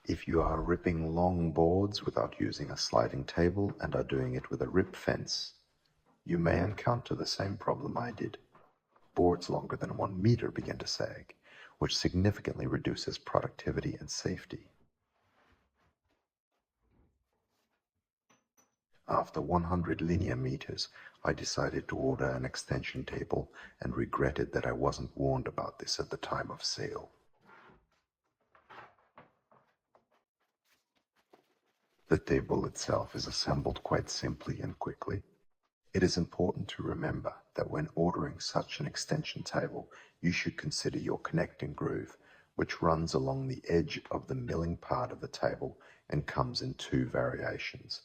If you are ripping long boards without using a sliding table and are doing it with a rip fence, you may encounter the same problem I did. Boards longer than 1 meter begin to sag, which significantly reduces productivity and safety. After 100 linear meters, I decided to order an extension table and regretted that I wasn't warned about this at the time of sale. The table itself is assembled quite simply and quickly. It is important to remember that when ordering such an extension table, you should consider your connecting groove, which runs along the edge of the milling part of the table and comes in 2 variations.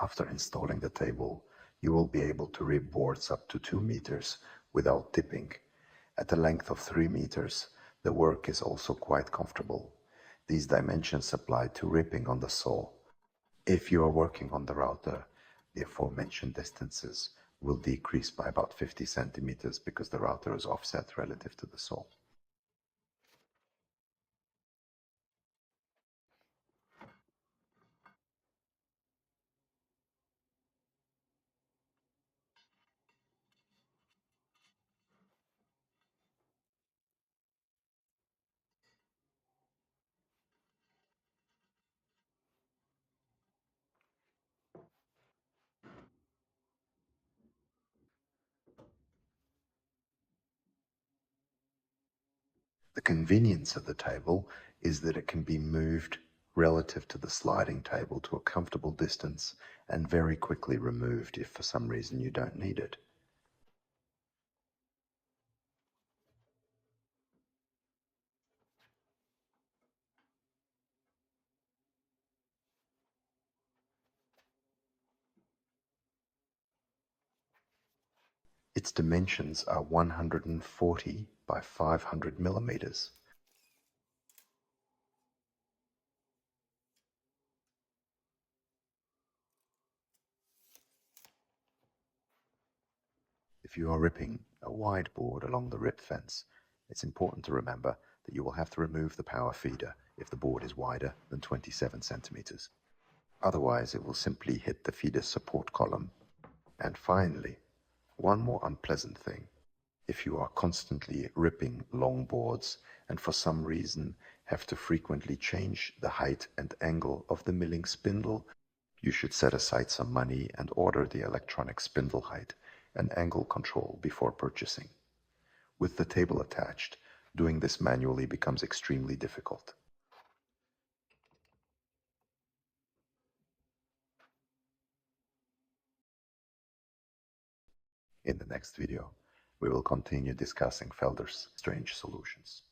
After installing the table, you will be able to rip boards up to 2 meters without tipping. At a length of 3 meters, the work is also quite comfortable. These dimensions apply to ripping on the saw. If you are working on the router, the aforementioned distances will decrease by about 50 centimeters because the router is offset relative to the saw. The convenience of the table is that it can be moved relative to the sliding table to a comfortable distance and very quickly removed if for some reason you don't need it. Its dimensions are 140 by 500 millimeters. If you are ripping a wide board along the rip fence, it's important to remember that you will have to remove the power feeder if the board is wider than 27 centimeters. Otherwise, it will simply hit the feeder support column. And finally, one more unpleasant thing. If you are constantly ripping long boards and for some reason have to frequently change the height and angle of the milling spindle, you should set aside some money and order the electronic spindle height and angle control before purchasing. With the table attached, doing this manually becomes extremely difficult. In the next video, we will continue discussing Felder's strange solutions.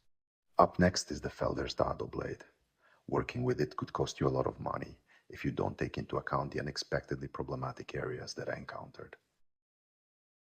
Up next is the Felder's dado blade. Working with it could cost you a lot of money if you don't take into account the unexpectedly problematic areas that I encountered.